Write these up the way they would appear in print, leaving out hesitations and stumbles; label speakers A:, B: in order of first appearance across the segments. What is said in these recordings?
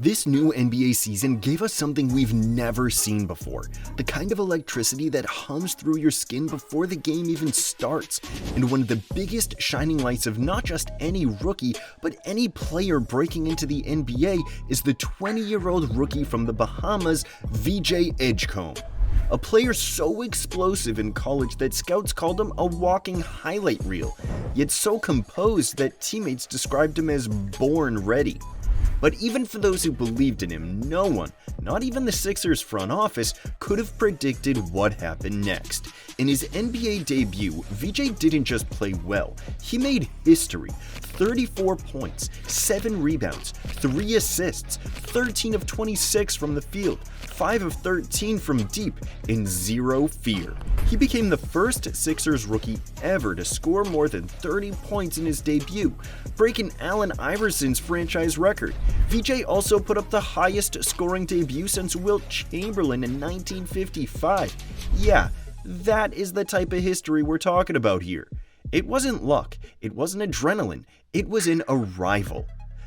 A: This new NBA season gave us something we've never seen before, the kind of electricity that hums through your skin before the game even starts, and one of the biggest shining lights of not just any rookie, but any player breaking into the NBA is the 20-year-old rookie from the Bahamas, VJ Edgecombe. A player so explosive in college that scouts called him a walking highlight reel, yet so composed that teammates described him as born ready. But even for those who believed in him, no one, not even the Sixers front office, could have predicted what happened next. In his NBA debut, VJ didn't just play well, he made history. 34 points, 7 rebounds, 3 assists, 13 of 26 from the field, 5 of 13 from deep, and 0 fear. He became the first Sixers rookie ever to score more than 30 points in his debut, breaking Allen Iverson's franchise record. VJ also put up the highest scoring debut since Wilt Chamberlain in 1955. Yeah, that is the type of history we're talking about here. It wasn't luck, it wasn't adrenaline, it was an arrival.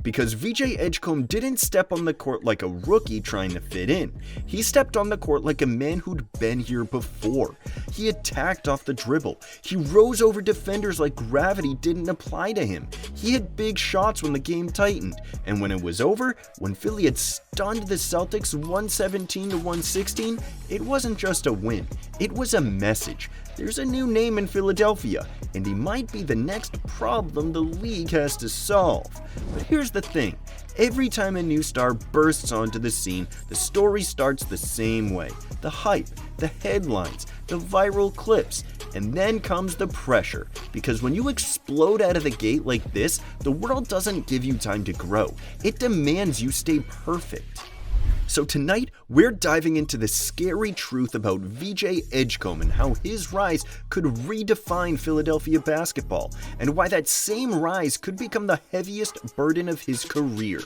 A: Because VJ Edgecombe didn't step on the court like a rookie trying to fit in. He stepped on the court like a man who'd been here before. He attacked off the dribble. He rose over defenders like gravity didn't apply to him. He hit big shots when the game tightened. And when it was over, when Philly had stunned the Celtics 117-116, it wasn't just a win. It was a message. There's a new name in Philadelphia, and he might be the next problem the league has to solve. But here's the thing, every time a new star bursts onto the scene, the story starts the same way. The hype, the headlines, the viral clips, and then comes the pressure. Because when you explode out of the gate like this, the world doesn't give you time to grow. It demands you stay perfect. So tonight, we're diving into the scary truth about VJ Edgecombe and how his rise could redefine Philadelphia basketball, and why that same rise could become the heaviest burden of his career.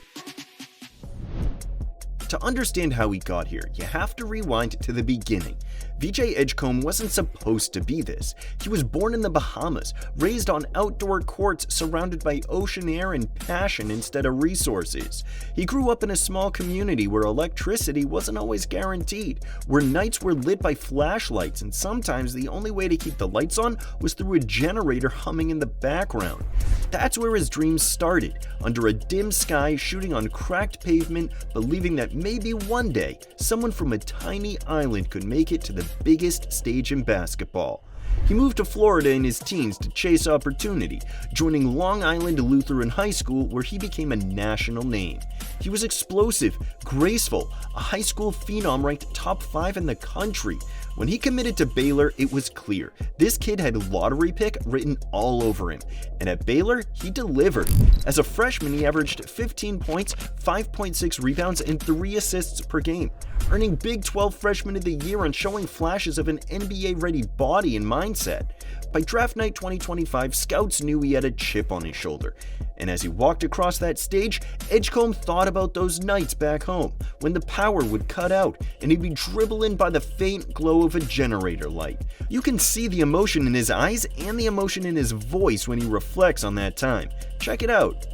A: To understand how he got here, you have to rewind to the beginning. VJ Edgecombe wasn't supposed to be this. He was born in the Bahamas, raised on outdoor courts surrounded by ocean air and passion instead of resources. He grew up in a small community where electricity wasn't always guaranteed, where nights were lit by flashlights, and sometimes the only way to keep the lights on was through a generator humming in the background. That's where his dreams started, under a dim sky, shooting on cracked pavement, believing that maybe one day someone from a tiny island could make it to the biggest stage in basketball. He moved to Florida in his teens to chase opportunity, joining Long Island Lutheran High School, where he became a national name. He was explosive, graceful, a high school phenom ranked top 5 in the country. When he committed to Baylor, it was clear. This kid had lottery pick written all over him. And at Baylor, he delivered. As a freshman, he averaged 15 points, 5.6 rebounds, and 3 assists per game, earning Big 12 Freshman of the Year and showing flashes of an NBA-ready body and mindset. By draft night 2025, scouts knew he had a chip on his shoulder. And as he walked across that stage, Edgecombe thought about those nights back home, when the power would cut out and he'd be dribbling by the faint glow of a generator light. You can see the emotion in his eyes and the emotion in his voice when he reflects on that time. Check it out.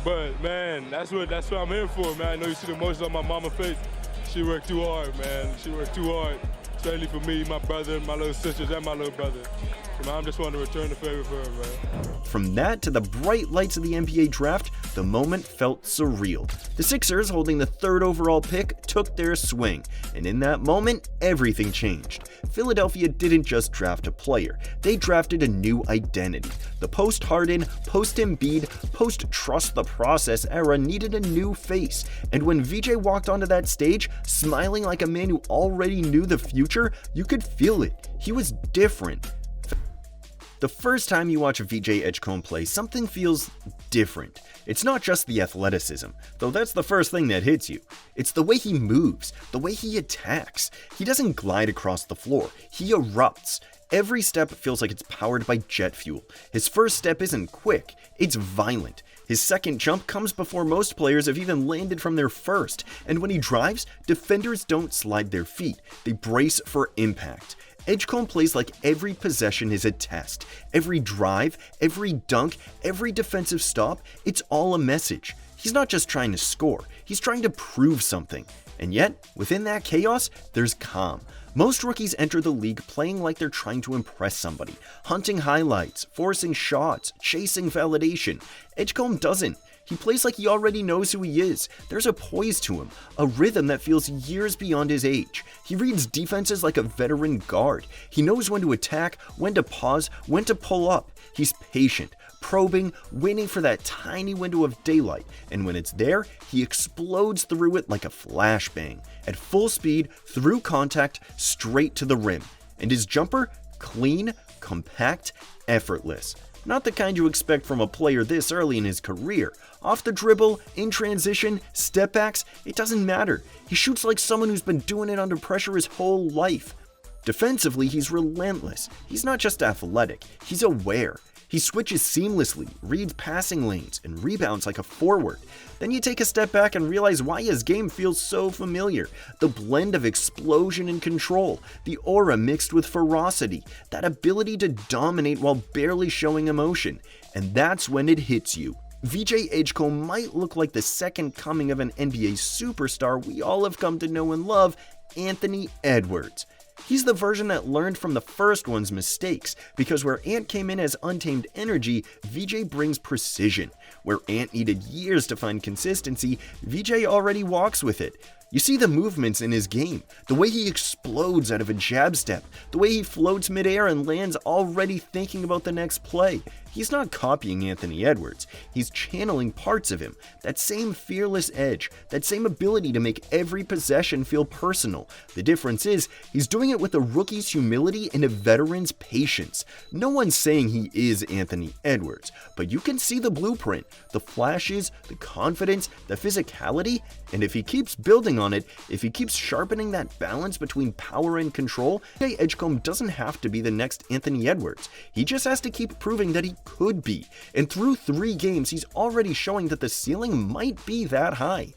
B: But man, that's what I'm here for, man. I know you see the emotion on my mama's face. She worked too hard, man. She worked too hard, especially for me, my brother, my little sisters, and my little brother. So I'm just wanting to return the favor for her, man.
A: From that to the bright lights of the NBA draft, the moment felt surreal. The Sixers, holding the 3rd overall pick, took their swing, and in that moment, everything changed. Philadelphia didn't just draft a player, they drafted a new identity. The post-Harden, post-Embiid, post-trust-the-process era needed a new face, and when VJ walked onto that stage, smiling like a man who already knew the future, you could feel it. He was different. The first time you watch a VJ Edgecombe play, something feels different. It's not just the athleticism, though that's the first thing that hits you. It's the way he moves, the way he attacks. He doesn't glide across the floor, he erupts. Every step feels like it's powered by jet fuel. His first step isn't quick, it's violent. His second jump comes before most players have even landed from their first, and when he drives, defenders don't slide their feet, they brace for impact. Edgecombe plays like every possession is a test. Every drive, every dunk, every defensive stop, it's all a message. He's not just trying to score, he's trying to prove something. And yet, within that chaos, there's calm. Most rookies enter the league playing like they're trying to impress somebody, hunting highlights, forcing shots, chasing validation. Edgecombe doesn't. He plays like he already knows who he is. There's a poise to him, a rhythm that feels years beyond his age. He reads defenses like a veteran guard. He knows when to attack, when to pause, when to pull up. He's patient, probing, waiting for that tiny window of daylight, and when it's there, he explodes through it like a flashbang. At full speed, through contact, straight to the rim. And his jumper? Clean, compact, effortless. Not the kind you expect from a player this early in his career. Off the dribble, in transition, step backs, it doesn't matter. He shoots like someone who's been doing it under pressure his whole life. Defensively, he's relentless. He's not just athletic, he's aware. He switches seamlessly, reads passing lanes, and rebounds like a forward. Then you take a step back and realize why his game feels so familiar. The blend of explosion and control, the aura mixed with ferocity, that ability to dominate while barely showing emotion. And that's when it hits you. VJ Edgecombe might look like the second coming of an NBA superstar we all have come to know and love, Anthony Edwards. He's the version that learned from the first one's mistakes, because where Ant came in as untamed energy, VJ brings precision. Where Ant needed years to find consistency, VJ already walks with it. You see the movements in his game, the way he explodes out of a jab step, the way he floats midair and lands already thinking about the next play. He's not copying Anthony Edwards, he's channeling parts of him, that same fearless edge, that same ability to make every possession feel personal. The difference is, he's doing it with a rookie's humility and a veteran's patience. No one's saying he is Anthony Edwards, but you can see the blueprint, the flashes, the confidence, the physicality, and if he keeps building on it, if he keeps sharpening that balance between power and control, Edgecombe doesn't have to be the next Anthony Edwards. He just has to keep proving that he could be, and through 3 games, he's already showing that the ceiling might be that high.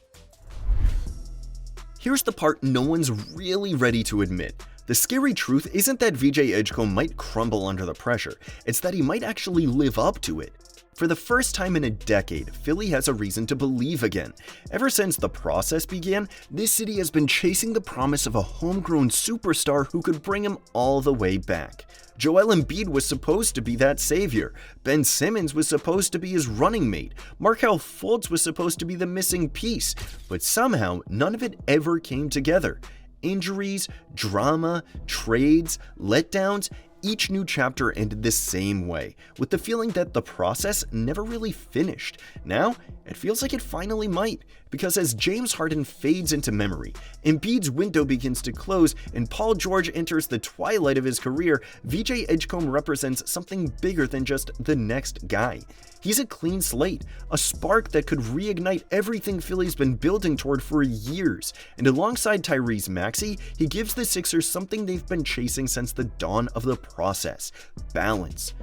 A: Here's the part no one's really ready to admit. The scary truth isn't that VJ Edgecombe might crumble under the pressure, it's that he might actually live up to it. For the first time in a decade, Philly has a reason to believe again. Ever since the process began, this city has been chasing the promise of a homegrown superstar who could bring him all the way back. Joel Embiid was supposed to be that savior. Ben Simmons was supposed to be his running mate. Markelle Fultz was supposed to be the missing piece. But somehow, none of it ever came together. Injuries, drama, trades, letdowns, each new chapter ended the same way, with the feeling that the process never really finished. Now, it feels like it finally might, because as James Harden fades into memory, Embiid's window begins to close, and Paul George enters the twilight of his career, VJ Edgecombe represents something bigger than just the next guy. He's a clean slate, a spark that could reignite everything Philly's been building toward for years, and alongside Tyrese Maxey, he gives the Sixers something they've been chasing since the dawn of the process: balance.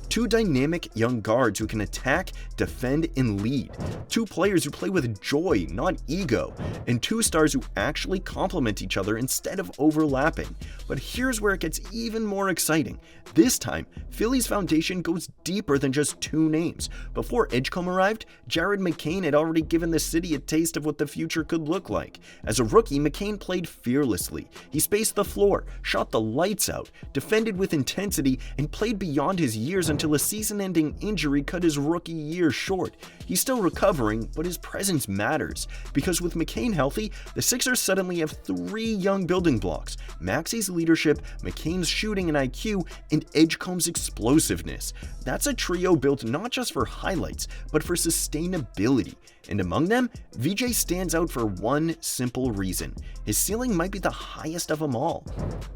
A: 2 dynamic young guards who can attack, defend, and lead. 2 players who play with joy, not ego, and 2 stars who actually complement each other instead of overlapping. But here's where it gets even more exciting. This time, Philly's foundation goes deeper than just 2 names. Before Edgecombe arrived, Jared McCain had already given the city a taste of what the future could look like. As a rookie, McCain played fearlessly. He spaced the floor, shot the lights out, defended with intensity, and played beyond his years until a season-ending injury cut his rookie year short. He's still recovering, but his presence matters, because with McCain healthy, the Sixers suddenly have 3 young building blocks: Maxey's leadership, McCain's shooting and IQ, and Edgecombe's explosiveness. That's a trio built not just for highlights, but for sustainability. And among them, VJ stands out for one simple reason: his ceiling might be the highest of them all.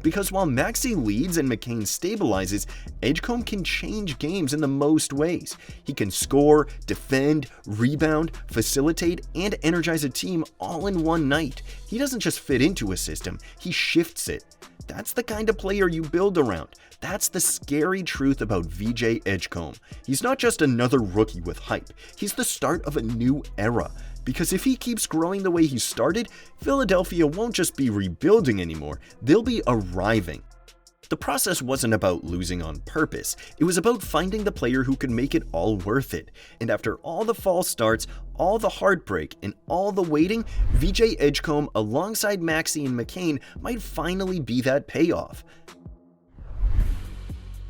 A: Because while Maxey leads and McCain stabilizes, Edgecombe can change games in the most ways. He can score, defend, rebound, facilitate, and energize a team all in one night. He doesn't just fit into a system, he shifts it. That's the kind of player you build around. That's the scary truth about VJ Edgecombe. He's not just another rookie with hype, he's the start of a new era. Because if he keeps growing the way he started, Philadelphia won't just be rebuilding anymore, they'll be arriving. The process wasn't about losing on purpose, it was about finding the player who could make it all worth it. And after all the false starts, all the heartbreak, and all the waiting, VJ Edgecombe alongside Maxey and McCain might finally be that payoff.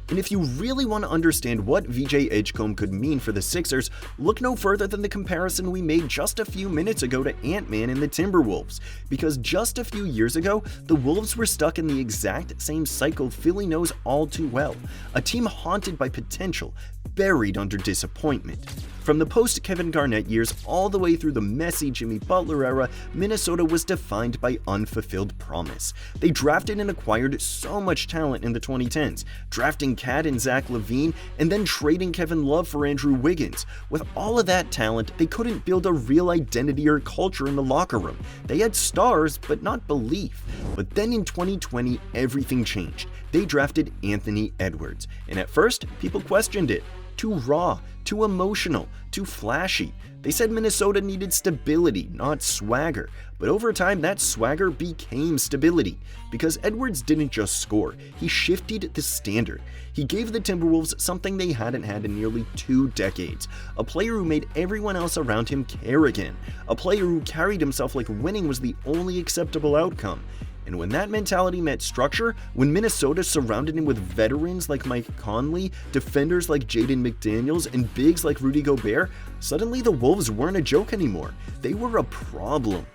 A: And if you really want to understand what VJ Edgecombe could mean for the Sixers, look no further than the comparison we made just a few minutes ago to Ant-Man and the Timberwolves. Because just a few years ago, the Wolves were stuck in the exact same cycle Philly knows all too well. A team haunted by potential, buried under disappointment. From the post-Kevin Garnett years all the way through the messy Jimmy Butler era, Minnesota was defined by unfulfilled promise. They drafted and acquired so much talent in the 2010s, drafting Cat and Zach LaVine, and then trading Kevin Love for Andrew Wiggins. With all of that talent, they couldn't build a real identity or culture in the locker room. They had stars, but not belief. But then in 2020, everything changed. They drafted Anthony Edwards, and at first, people questioned it. Too raw, too emotional, too flashy. They said Minnesota needed stability, not swagger. But over time, that swagger became stability. Because Edwards didn't just score, he shifted the standard. He gave the Timberwolves something they hadn't had in nearly 2 decades. A player who made everyone else around him care again. A player who carried himself like winning was the only acceptable outcome. And when that mentality met structure, when Minnesota surrounded him with veterans like Mike Conley, defenders like Jaden McDaniels, and bigs like Rudy Gobert, suddenly the Wolves weren't a joke anymore. They were a problem.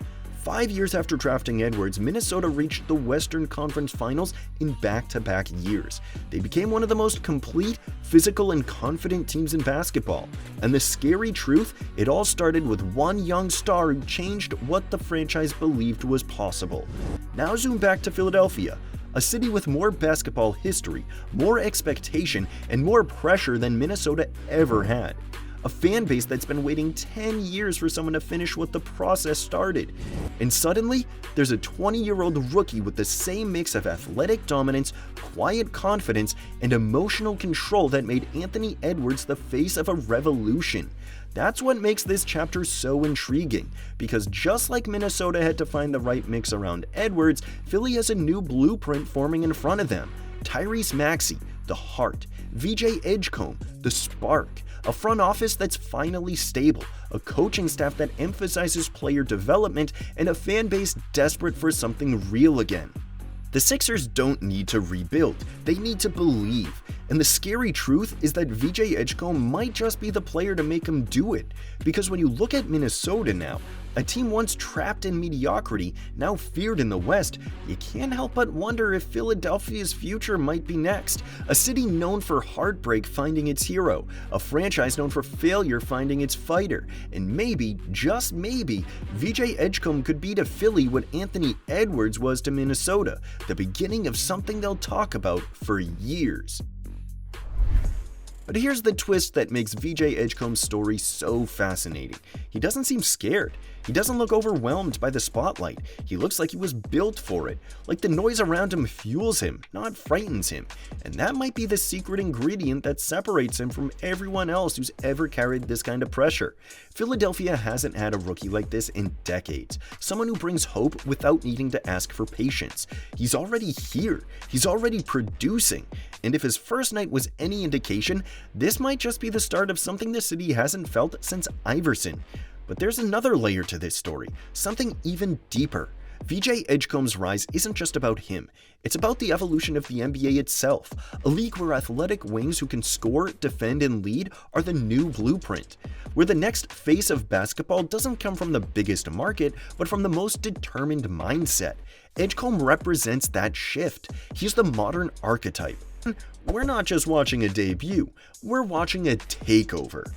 A: 5 years after drafting Edwards, Minnesota reached the Western Conference Finals in back-to-back years. They became one of the most complete, physical, and confident teams in basketball. And the scary truth, it all started with one young star who changed what the franchise believed was possible. Now zoom back to Philadelphia, a city with more basketball history, more expectation, and more pressure than Minnesota ever had. A fan base that's been waiting 10 years for someone to finish what the process started. And suddenly, there's a 20-year-old rookie with the same mix of athletic dominance, quiet confidence, and emotional control that made Anthony Edwards the face of a revolution. That's what makes this chapter so intriguing, because just like Minnesota had to find the right mix around Edwards, Philly has a new blueprint forming in front of them. Tyrese Maxey, the heart, VJ Edgecombe, the spark, a front office that's finally stable, a coaching staff that emphasizes player development, and a fan base desperate for something real again. The Sixers don't need to rebuild, they need to believe. And the scary truth is that VJ Edgecombe might just be the player to make him do it. Because when you look at Minnesota now, a team once trapped in mediocrity, now feared in the West, you can't help but wonder if Philadelphia's future might be next. A city known for heartbreak finding its hero, a franchise known for failure finding its fighter, and maybe, just maybe, VJ Edgecombe could be to Philly what Anthony Edwards was to Minnesota, the beginning of something they'll talk about for years. But here's the twist that makes VJ Edgecombe's story so fascinating. He doesn't seem scared. He doesn't look overwhelmed by the spotlight. He looks like he was built for it. Like the noise around him fuels him, not frightens him. And that might be the secret ingredient that separates him from everyone else who's ever carried this kind of pressure. Philadelphia hasn't had a rookie like this in decades. Someone who brings hope without needing to ask for patience. He's already here. He's already producing. And if his first night was any indication, this might just be the start of something the city hasn't felt since Iverson. But there's another layer to this story, something even deeper. VJ Edgecombe's rise isn't just about him. It's about the evolution of the NBA itself, a league where athletic wings who can score, defend, and lead are the new blueprint. Where the next face of basketball doesn't come from the biggest market, but from the most determined mindset. Edgecombe represents that shift. He's the modern archetype. We're not just watching a debut, we're watching a takeover.